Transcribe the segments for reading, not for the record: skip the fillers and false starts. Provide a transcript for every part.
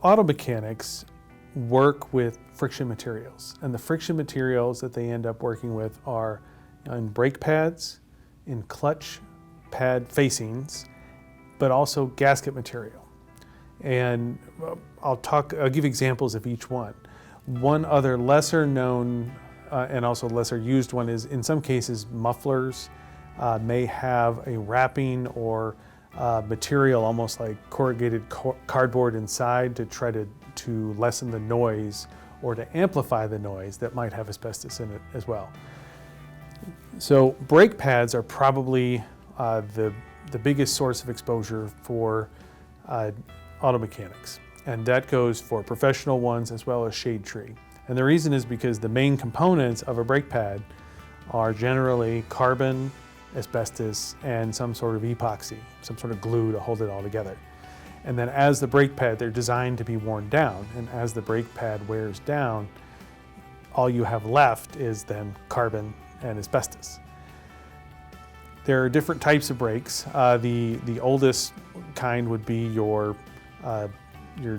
Auto mechanics work with friction materials, and the friction materials that they end up working with are in brake pads, in clutch pad facings, but also gasket material. And I'll give examples of each one. One other lesser known and also lesser used one is, in some cases, mufflers may have a wrapping or material almost like corrugated cardboard inside to try to lessen the noise or to amplify the noise that might have asbestos in it as well. So brake pads are probably the biggest source of exposure for auto mechanics, and that goes for professional ones as well as shade tree. And the reason is because the main components of a brake pad are generally carbon, asbestos, and some sort of epoxy, some sort of glue to hold it all together. And then as the brake pad, they're designed to be worn down, and as the brake pad wears down, all you have left is then carbon and asbestos. There are different types of brakes. The oldest kind would be your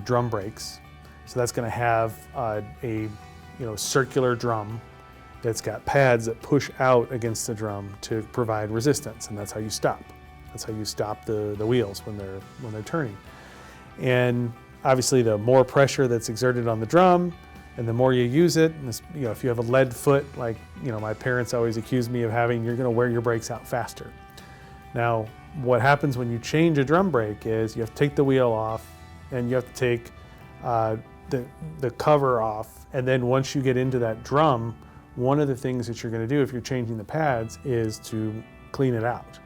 drum brakes. So that's going to have a circular drum that's got pads that push out against the drum to provide resistance, and that's how you stop. That's how you stop the wheels when they're turning. And obviously, the more pressure that's exerted on the drum, and the more you use it, and if you have a lead foot, like my parents always accused me of having, you're going to wear your brakes out faster. Now, what happens when you change a drum brake is you have to take the wheel off, and you have to take the cover off, and then once you get into that drum, one of the things that you're going to do if you're changing the pads is to clean it out.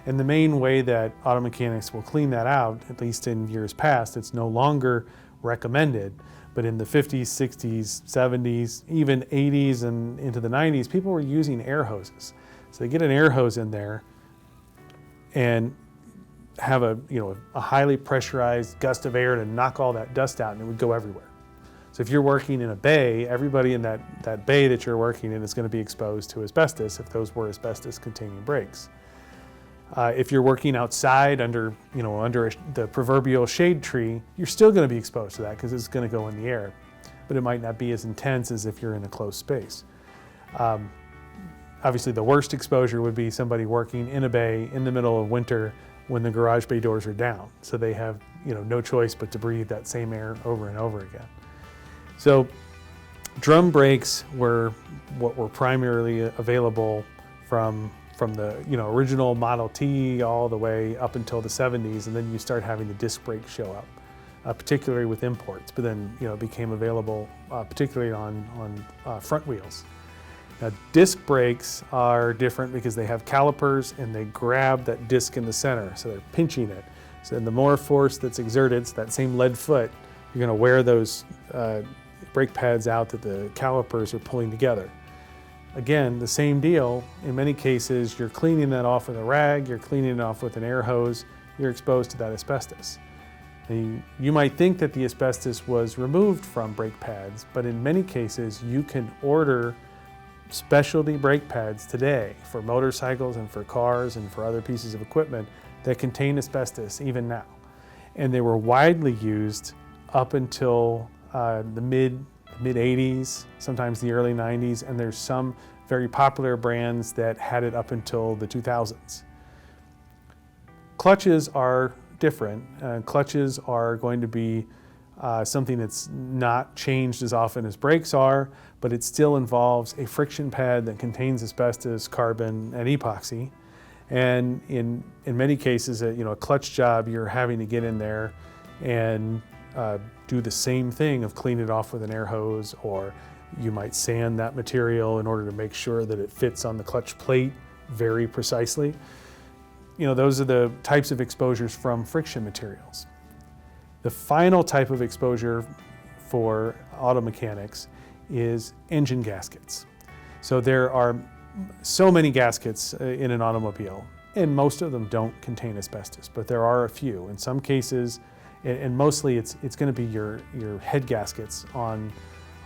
And the main way that auto mechanics will clean that out, at least in years past, it's no longer recommended, but in the 50s, 60s, 70s, even 80s and into the 90s, people were using air hoses. So they get an air hose in there and have a highly pressurized gust of air to knock all that dust out, and it would go everywhere. So if you're working in a bay, everybody in that bay that you're working in is going to be exposed to asbestos if those were asbestos-containing brakes. If you're working outside under the proverbial shade tree, you're still going to be exposed to that because it's going to go in the air, but it might not be as intense as if you're in a closed space. Obviously, the worst exposure would be somebody working in a bay in the middle of winter when the garage bay doors are down, so they have no choice but to breathe that same air over and over again. So drum brakes were what were primarily available from the original Model T all the way up until the 70s, and then you start having the disc brakes show up, particularly with imports, but then it became available particularly on front wheels. Now disc brakes are different because they have calipers and they grab that disc in the center, so they're pinching it. So the more force that's exerted, so that same lead foot, you're going to wear those brake pads out that the calipers are pulling together. Again, the same deal. In many cases, you're cleaning that off with a rag, you're cleaning it off with an air hose, you're exposed to that asbestos. And you might think that the asbestos was removed from brake pads, but in many cases, you can order specialty brake pads today for motorcycles and for cars and for other pieces of equipment that contain asbestos even now. And they were widely used up until the mid 80s, sometimes the early 90s, and there's some very popular brands that had it up until the 2000s. Clutches are different. Clutches are going to be something that's not changed as often as brakes are, but it still involves a friction pad that contains asbestos, carbon, and epoxy. And in many cases, a clutch job, you're having to get in there and do the same thing of clean it off with an air hose, or you might sand that material in order to make sure that it fits on the clutch plate very precisely. Those are the types of exposures from friction materials. The final type of exposure for auto mechanics is engine gaskets. So there are so many gaskets in an automobile, and most of them don't contain asbestos, but there are a few. In some cases, and mostly it's going to be your head gaskets on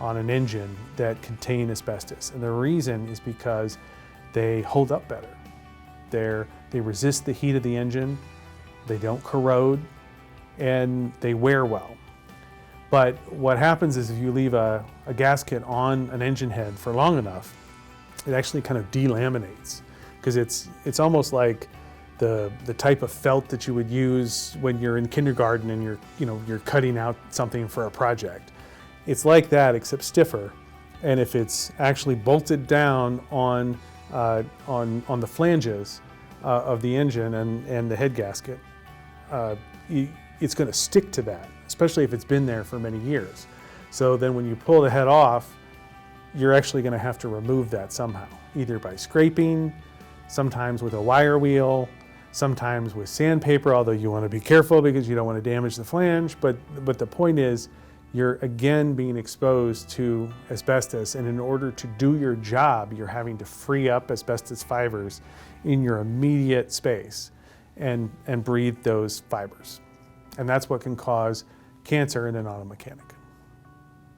an engine that contain asbestos. And the reason is because they hold up better. They resist the heat of the engine, they don't corrode, and they wear well. But what happens is if you leave a gasket on an engine head for long enough, it actually kind of delaminates, because it's almost like the type of felt that you would use when you're in kindergarten and you're cutting out something for a project. It's like that, except stiffer. And if it's actually bolted down on the flanges of the engine and the head gasket, it's going to stick to that, especially if it's been there for many years. So then when you pull the head off, you're actually going to have to remove that somehow, either by scraping, sometimes with a wire wheel, sometimes with sandpaper, although you want to be careful because you don't want to damage the flange. But the point is, you're again being exposed to asbestos, and in order to do your job, you're having to free up asbestos fibers in your immediate space and breathe those fibers. And that's what can cause cancer in an auto mechanic.